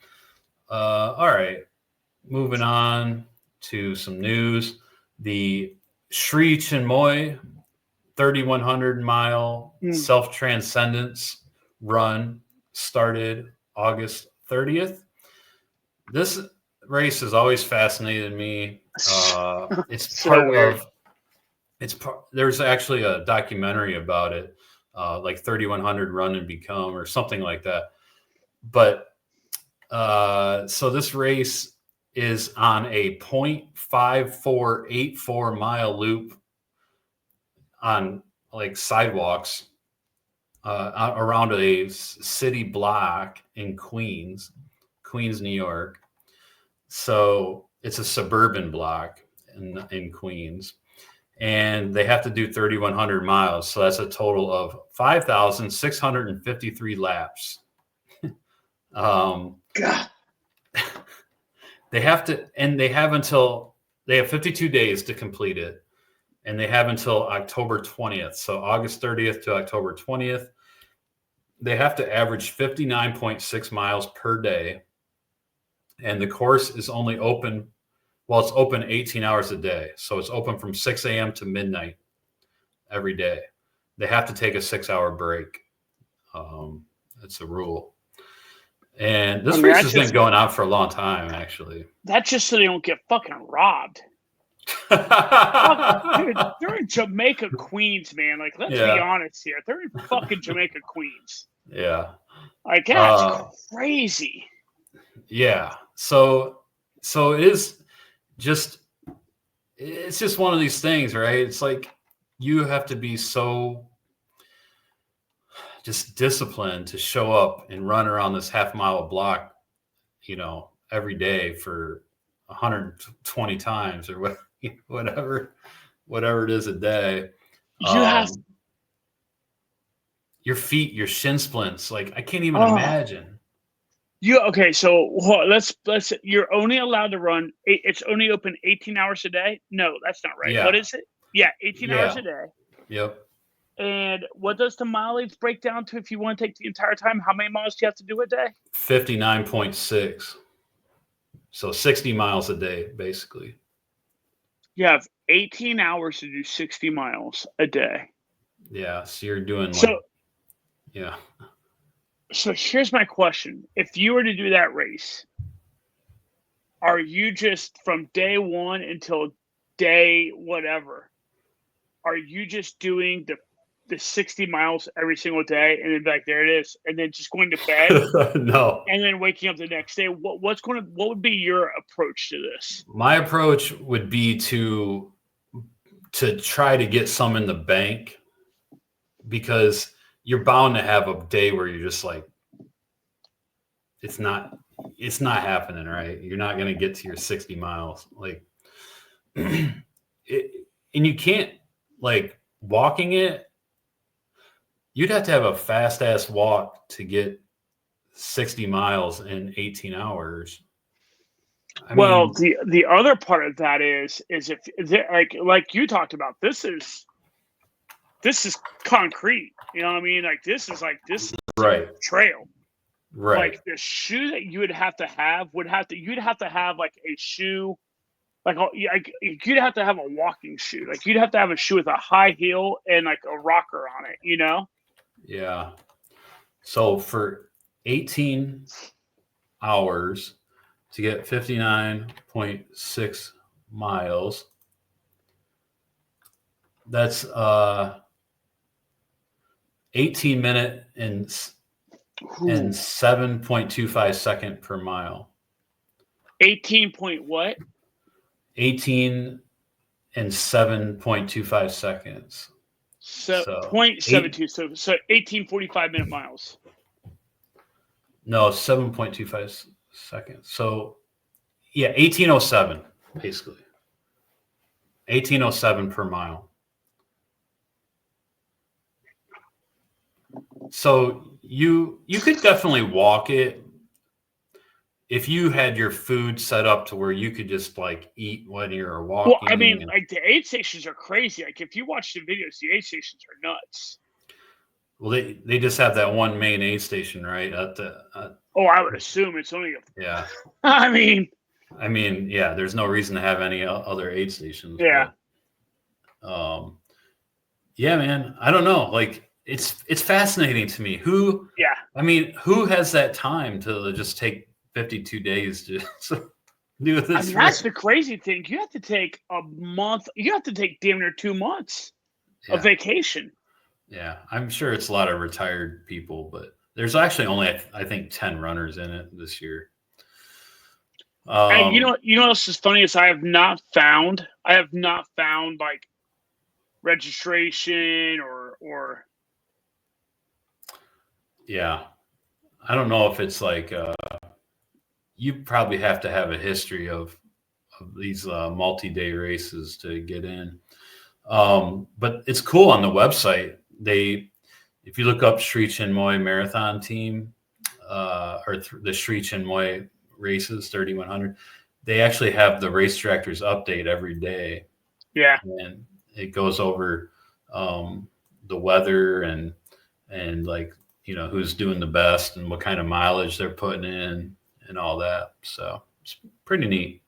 All right. Moving on to some news. The Sri Chinmoy 3,100 mile self-transcendence run started August 30th. This race has always fascinated me. It's there's actually a documentary about it, 3,100 Run and Become or something like that. But so this race is on a 0.5484 mile loop on like sidewalks around a city block in Queens, New York. So it's a suburban block in Queens, and they have to do 3,100 miles. So that's a total of 5,653 laps. God. They have 52 days to complete it, and they have until October 20th. So August 30th to October 20th. They have to average 59.6 miles per day. And the course is only open, it's open 18 hours a day. So it's open from 6 a.m. to midnight every day. They have to take a 6-hour break. That's a rule. And this race has been going on for a long time, actually. That's just so they don't get fucking robbed. Dude, they're in Jamaica, Queens, man. Like, let's be honest here. They're in fucking Jamaica, Queens. Yeah. Like, that's crazy. Yeah. So it is just, it's just one of these things, right? It's like you have to be so just disciplined to show up and run around this half-mile block, every day for 120 times or whatever it is a day. You have your feet, your shin splints. Like, I can't even imagine. Okay, so let's you're only allowed to run. It's only open 18 hours a day. No, that's not right. Yeah. What is it? Yeah, 18 hours a day. Yep. And what does the mileage break down to if you want to take the entire time? How many miles do you have to do a day? 59.6. So 60 miles a day, basically. You have 18 hours to do 60 miles a day. Yeah, so you're doing yeah. So here's my question. If you were to do that race, are you just from day one until day whatever, are you just doing the 60 miles every single day and then like, there it is, and then just going to bed? No. And then waking up the next day? What would be your approach to this? My approach would be to try to get some in the bank, because you're bound to have a day where you're just like, it's not happening, right? You're not going to get to your 60 miles. Like, and you can't, like, walking it, you'd have to have a fast ass walk to get 60 miles in 18 hours. I mean, the other part of that is if like you talked about, this is concrete. You know what I mean? Like, this is right. A trail. Right. Like, the shoe that you would have to have you'd have to have like a shoe, like you'd have to have a walking shoe. Like, you'd have to have a shoe with a high heel and like a rocker on it, Yeah. So for 18 hours to get 59.6 miles, that's 18 minute and 7.25 second per mile. 18 point what? 18 and 7.25 seconds. So 0.72. So 18:45 minute miles. No, 7.25 seconds. So yeah, 1807 basically. 1807 per mile. So you could definitely walk it if you had your food set up to where you could just like eat when you're walking. Well, I mean, like, the aid stations are crazy. Like, if you watch the videos, the aid stations are nuts. Well, they just have that one main aid station, right? I would assume it's only yeah. I mean, yeah. There's no reason to have any other aid stations. Yeah. But, yeah, man. I don't know. Like, it's fascinating to me. Who has that time to just take 52 days to do this? I mean, that's the crazy thing. You have to take a month. You have to take damn near 2 months of vacation. Yeah, I'm sure it's a lot of retired people, but there's actually only, I think, 10 runners in it this year. And you know what's as funny is I have not found like registration or or. Yeah. I don't know if it's like, you probably have to have a history of these multi-day races to get in. But it's cool on the website. If you look up Sri Chinmoy Marathon Team, the Sri Chinmoy races, 3,100, they actually have the race directors update every day. Yeah. And it goes over the weather and like, who's doing the best and what kind of mileage they're putting in and all that. So it's pretty neat.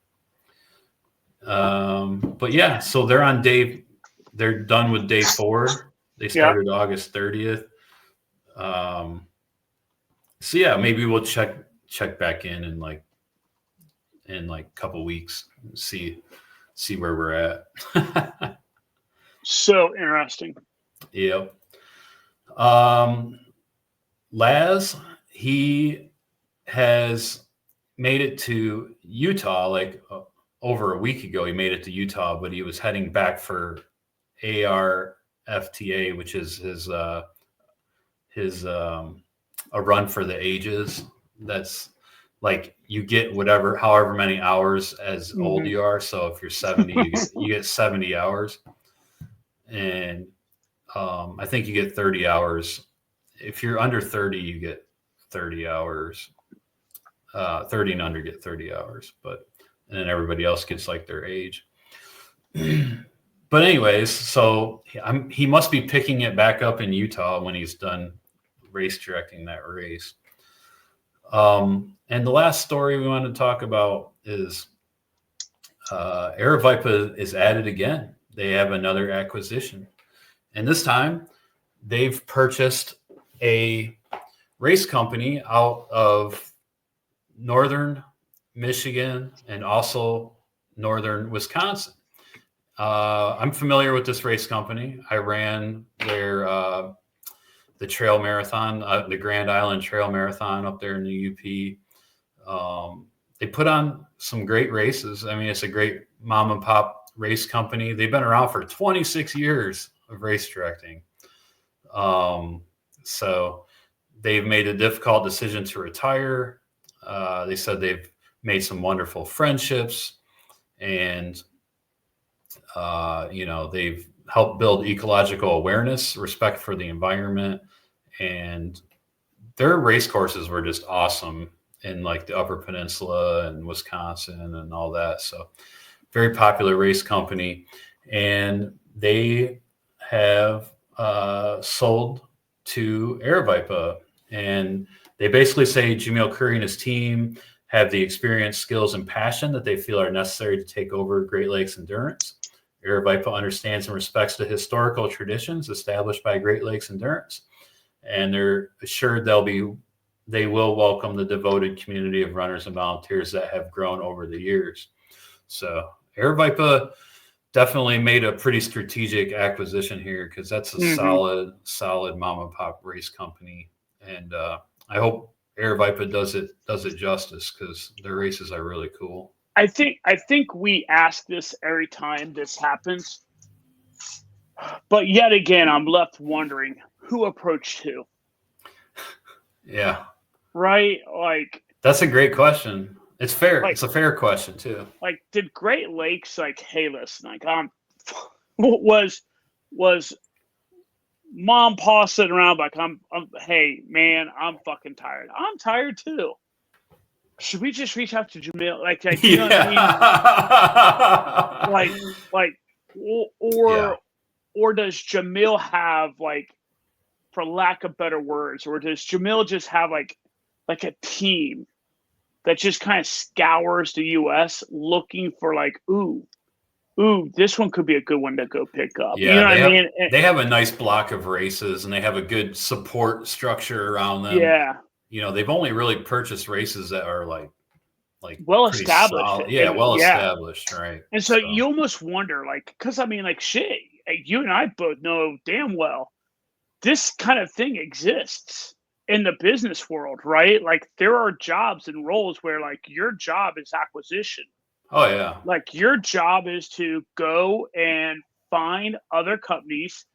But yeah, so they're done with day 4. They started August 30th. So yeah, maybe we'll check back in like a couple weeks and see where we're at. So interesting. Yep. Laz, he has made it to Utah like over a week ago. He made it to Utah, but he was heading back for ARFTA, which is his a run for the ages. That's like you get however many hours as old you are. So if you're 70, you get 70 hours. And I think you get 30 hours. If you're under 30, you get 30 hours. 30 and under get 30 hours, and then everybody else gets like their age. But anyways, so he must be picking it back up in Utah when he's done race directing that race. And the last story we want to talk about is Aravaipa is added again. They have another acquisition, and this time they've purchased a race company out of northern Michigan and also northern Wisconsin. I'm familiar with this race company. I ran the trail marathon, the Grand Island Trail Marathon up there in the UP. They put on some great races. I mean, it's a great mom and pop race company. They've been around for 26 years of race directing. So they've made a difficult decision to retire. They said they've made some wonderful friendships, and they've helped build ecological awareness, respect for the environment, and their race courses were just awesome in like the Upper Peninsula and Wisconsin and all that. So very popular race company, and they have sold to Aravaipa, and they basically say Jamil Curry and his team have the experience, skills, and passion that they feel are necessary to take over Great Lakes endurance. Aravaipa understands and respects the historical traditions established by Great Lakes endurance, and they're assured they will welcome the devoted community of runners and volunteers that have grown over the years. So Aravaipa definitely made a pretty strategic acquisition here, because that's a solid mom and pop race company, and I hope Aravaipa does it justice, because their races are really cool. I think we ask this every time this happens, but yet again, I'm left wondering who approached who. Yeah. Right. Like, that's a great question. It's fair. Like, it's a fair question too. Like, did Great Lakes like, hey, listen, like, was mom, pa sitting around like, hey man, I'm fucking tired. I'm tired too. Should we just reach out to Jamil? Like you know what I mean? Or does Jamil have, like, for lack of better words, or does Jamil just have like a team that just kind of scours the U.S. looking for like, ooh, this one could be a good one to go pick up. Yeah, you know what I mean? They have a nice block of races, and they have a good support structure around them. Yeah. They've only really purchased races that are like well established. Solid. Yeah, well established, right? And so you almost wonder, like, because I mean, like, shit, you and I both know damn well this kind of thing exists in the business world, right? Like, there are jobs and roles where, like, your job is acquisition. Oh yeah. Like, your job is to go and find other companies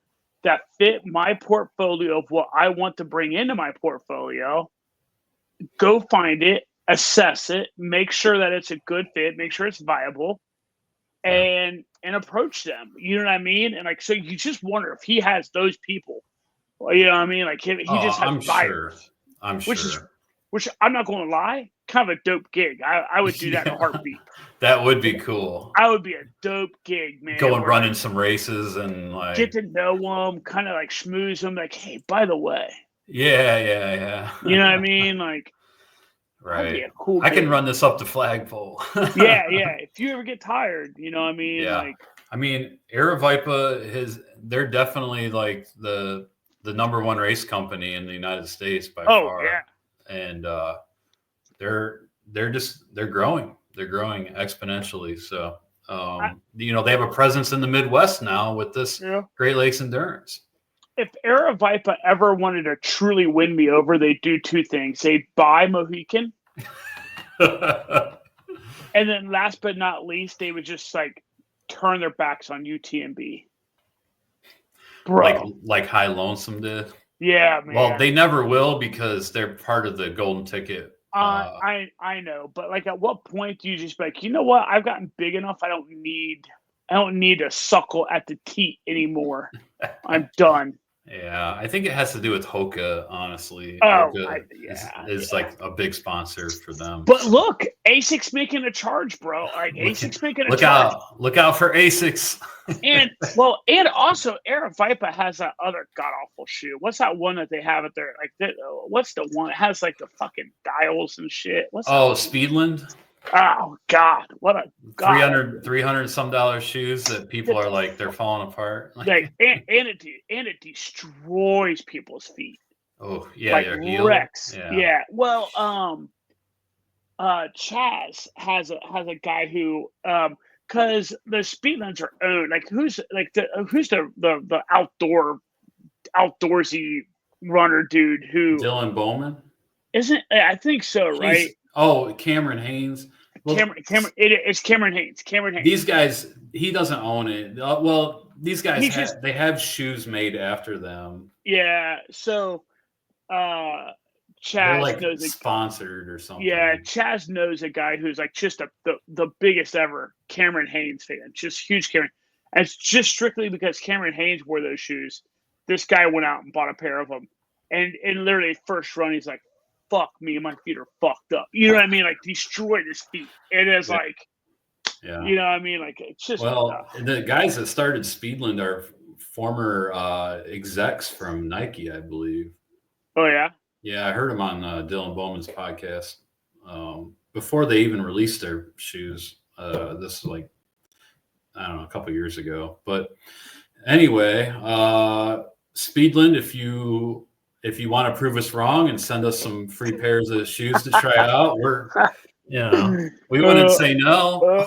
that fit my portfolio of what I want to bring into my portfolio. Go find it, assess it, make sure that it's a good fit, make sure it's viable, and approach them. You know what I mean? And like, so you just wonder if he has those people. You know what I mean? Like he just has buyers. I'm sure. Which I'm not going to lie, kind of a dope gig. I would do that in a heartbeat. That would be cool. I would be a dope gig, man. Go and run in some races and like get to know them, kind of like schmooze them. Like, hey, by the way. Yeah. You know what I mean? Like, right. Be a cool I gig. can run this up the flagpole. yeah. If you ever get tired, you know what I mean? Yeah. Like, I mean, Aravaipa they're definitely like the number one race company in the United States by far. Yeah. And they're growing. They're growing exponentially. So they have a presence in the Midwest now with this Great Lakes Endurance. If Aravaipa ever wanted to truly win me over, they'd do two things. They'd buy Mohican. And then last but not least, they would just like turn their backs on UTMB. Bro. Like High Lonesome did. Yeah, man. Well, they never will because they're part of the golden ticket. I know, but like, at what point do you just be like, you know what? I've gotten big enough. I don't need to suckle at the teat anymore. I'm done. Yeah, I think it has to do with Hoka, honestly. Oh, Hoka is like a big sponsor for them. But look, ASIC's making a charge, bro. Like ASIC's making a charge. Look out for ASICs. and also Aravaipa has that other god awful shoe. What's that one that they have at there? Like, what's the one? It has like the fucking dials and shit. Speedland. Oh God, what a God. $300 some shoes that people are like, they're falling apart. Like, and it destroys people's feet. Oh yeah, like heel. Wrecks. Yeah. Well, Chaz has a guy who because the Speedlands are owned. Like who's the outdoorsy runner dude who Dylan Bowman? Isn't I think so, right? Cameron Haynes. Well, it's Cameron Haynes. These guys, he doesn't own it. These guys they have shoes made after them. Yeah, so Chaz like knows sponsored or something. Yeah, Chaz knows a guy who's like just the biggest ever Cameron Haynes fan. Just huge Cameron. And it's just strictly because Cameron Haynes wore those shoes. This guy went out and bought a pair of them. And in literally first run, he's like, fuck me, my feet are fucked up. You know what I mean? Like, destroyed his feet. It is like, you know what I mean? Like, it's just. The guys that started Speedland are former execs from Nike, I believe. Oh, yeah? Yeah, I heard them on Dylan Bowman's podcast before they even released their shoes. This is like, I don't know, a couple years ago. But anyway, Speedland, if you want to prove us wrong and send us some free pairs of shoes to try out, we wouldn't say no.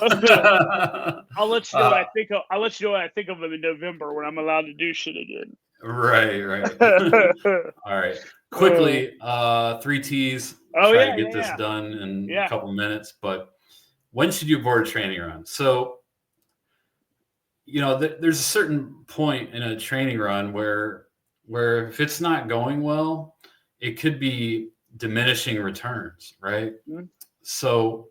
I'll let you know what I think of. I'll let you know what I think of them in November when I'm allowed to do shit again. Right. All right. Quickly, 3 T's. Try to get this done in a couple minutes. But when should you board a training run? So, there's a certain point in a training run where if it's not going well, it could be diminishing returns, right? Mm-hmm. So,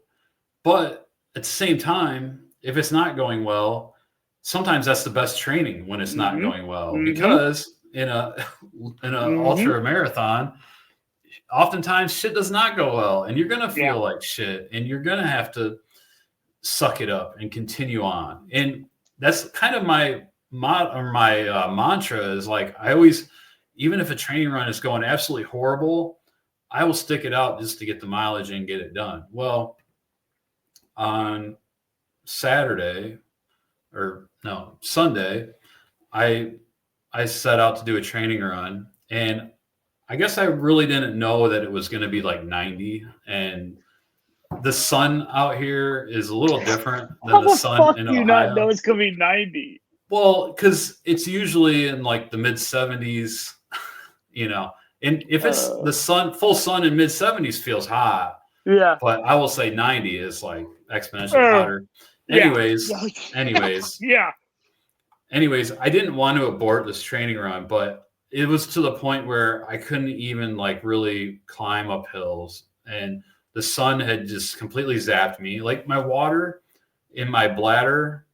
but at the same time, if it's not going well, sometimes that's the best training when it's not going well, because in a ultra marathon, oftentimes shit does not go well, and you're gonna feel like shit, and you're gonna have to suck it up and continue on. And that's kind of my mantra is like, I always, even if a training run is going absolutely horrible, I will stick it out just to get the mileage and get it done. Well, on Sunday, I set out to do a training run, and I guess I really didn't know that it was going to be like 90, and the sun out here is a little different than the sun in Ohio. You not know it's going to be 90? Well, because it's usually in like the mid 70s, and if it's the sun, full sun in mid 70s feels hot. Yeah. But I will say 90 is like exponentially hotter. Anyways. Yeah. anyways, I didn't want to abort this training run, but it was to the point where I couldn't even like really climb up hills, and the sun had just completely zapped me. Like my water in my bladder,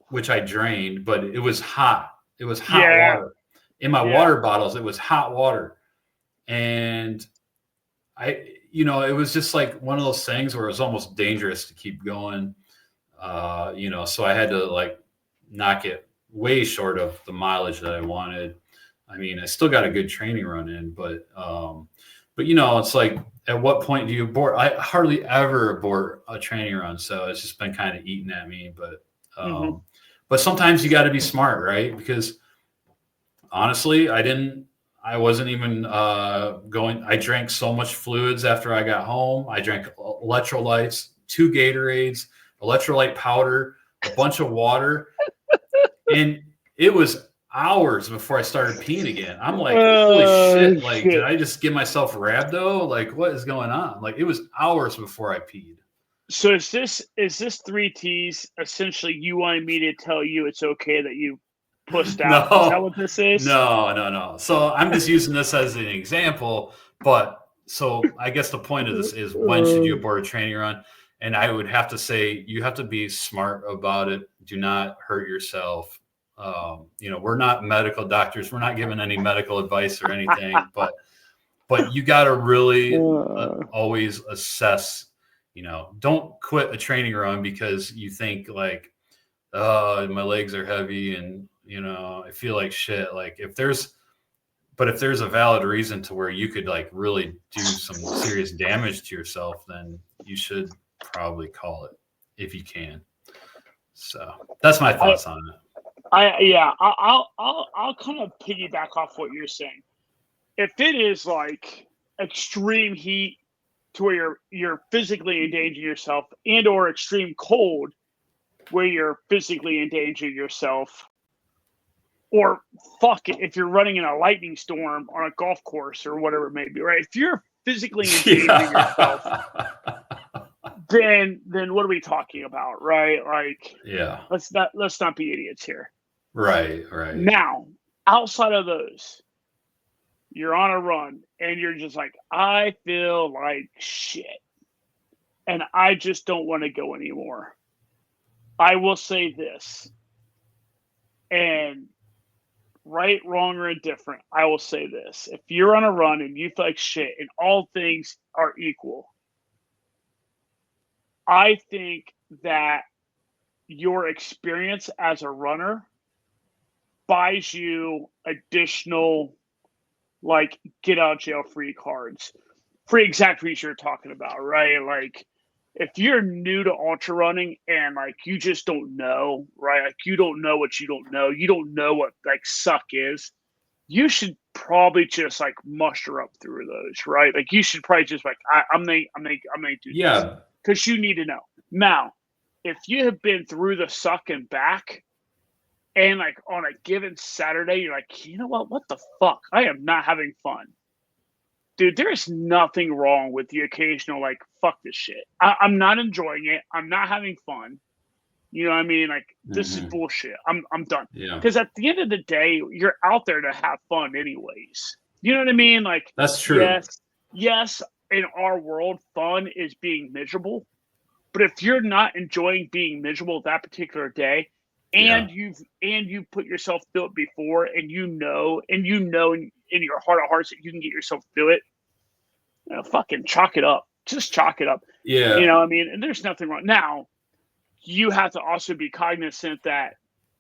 which I drained, but it was hot. It was hot water. In my water bottles, it was hot water. And it was just like one of those things where it was almost dangerous to keep going. So I had to like knock it way short of the mileage that I wanted. I mean, I still got a good training run in, but it's like, at what point do you abort? I hardly ever abort a training run. So it's just been kind of eating at me, but sometimes you got to be smart, right? Because honestly, I wasn't even going. I drank so much fluids after I got home. I drank electrolytes, 2 Gatorades, electrolyte powder, a bunch of water. And it was hours before I started peeing again. I'm like, holy shit. Like, did I just give myself rhabdo? Like, what is going on? Like, it was hours before I peed. So is this 3 T's essentially you wanted me to tell you it's okay that you pushed out? No, is that what this is? No. So I'm just using this as an example. But so I guess the point of this is, when should you abort a training run? And I would have to say, you have to be smart about it. Do not hurt yourself. We're not medical doctors. We're not giving any medical advice or anything, but you got to really always assess. Don't quit a training run because you think like, oh, my legs are heavy and I feel like shit. Like if there's a valid reason to where you could like really do some serious damage to yourself, then you should probably call it if you can. So that's my thoughts on it. I'll kind of piggyback off what you're saying. If it is like extreme heat to where you're physically endangering yourself, and or extreme cold where you're physically endangering yourself, or fuck it, if you're running in a lightning storm on a golf course or whatever it may be, right? If you're physically endangering yourself, then what are we talking about, right? Like, let's not be idiots here. Right. Now, outside of those, you're on a run and you're just like, I feel like shit and I just don't want to go anymore. I will say this, and right, wrong, or indifferent, I will say this. If you're on a run and you feel like shit and all things are equal, I think that your experience as a runner buys you additional, like, get out of jail free cards for the exact reason you're talking about, right? Like, if you're new to ultra running and like you just don't know, right? Like you don't know what you don't know what like suck is, you should probably just like muster up through those, right? Like you should probably just like I'm gonna do this because you need to know. Now, if you have been through the suck and back, and like on a given Saturday, you're like, you know what the fuck? I am not having fun. Dude, there's nothing wrong with the occasional, like, fuck this shit. I'm not enjoying it. I'm not having fun. You know what I mean? Like, this is bullshit. I'm done. Because at the end of the day, you're out there to have fun anyways. You know what I mean? Like, that's true. Yes, in our world, fun is being miserable. But if you're not enjoying being miserable that particular day, and you've put yourself through it before, and you know in your heart of hearts that you can get yourself through it, fucking chalk it up. Just chalk it up. Yeah. You know what I mean? And there's nothing wrong. Now, you have to also be cognizant that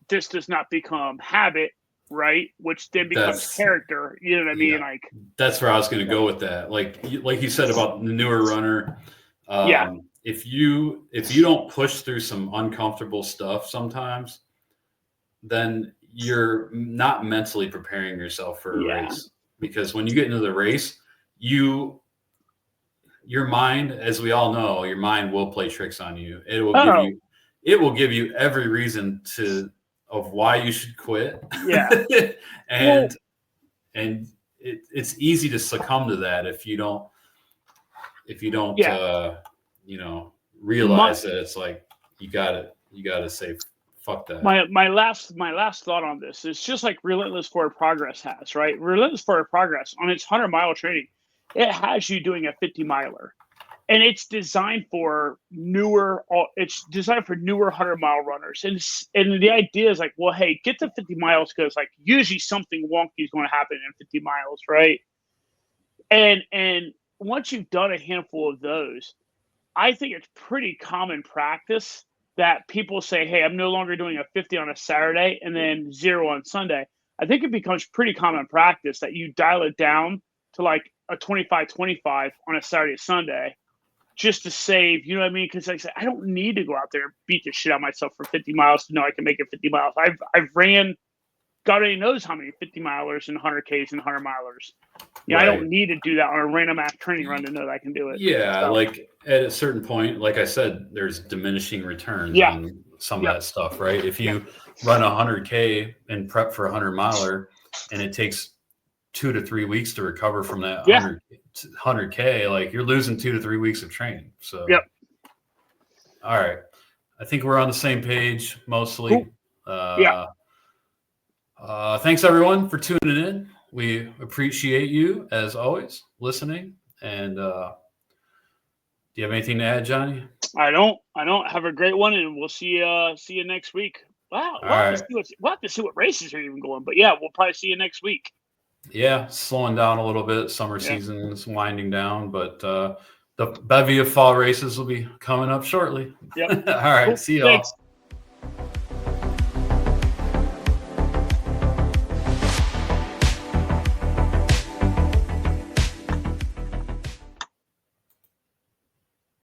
this does not become habit, right? Which then becomes character. You know what I mean? Like, that's where I was going to go with that. Like you said about the newer runner. If you don't push through some uncomfortable stuff sometimes, then you're not mentally preparing yourself for a race. Because when you get into the race, your mind, as we all know, your mind will play tricks on you. It will give you every reason of why you should quit. Yeah. and it's easy to succumb to that if you don't realize that it's like you gotta say fuck that. My last thought on this is just like Relentless Forward Progress has, right? Relentless Forward Progress on its 100-mile training, it has you doing a 50-miler. And it's designed for newer 100-mile runners. And the idea is like, well, hey, get to 50 miles because like usually something wonky is going to happen in 50 miles, right? And once you've done a handful of those, I think it's pretty common practice that people say, hey, I'm no longer doing a 50 on a Saturday and then 0 on Sunday. I think it becomes pretty common practice that you dial it down to like a 25-25 on a Saturday, Sunday, just to save, you know what I mean? Because like I said, I don't need to go out there and beat the shit out of myself for 50 miles to know I can make it 50 miles. I've ran, God only knows how many 50 milers and 100Ks and 100 milers. Yeah, right. I don't need to do that on a random ass training run to know that I can do it. Yeah, so, like at a certain point, like I said, there's diminishing returns on some of that stuff, right? If you run 100K and prep for a 100-miler and it takes 2 to 3 weeks to recover from that 100K, like you're losing 2 to 3 weeks of training. So, all right. I think we're on the same page mostly. Cool. Thanks everyone for tuning in. We appreciate you as always listening. And do you have anything to add, Johnny? I don't. Have a great one, and we'll see you next week. Wow, we'll have to see what races are even going. But yeah, we'll probably see you next week. Yeah, slowing down a little bit. Summer season is winding down, but the bevy of fall races will be coming up shortly. Yep. All right, cool. see y'all. Thanks.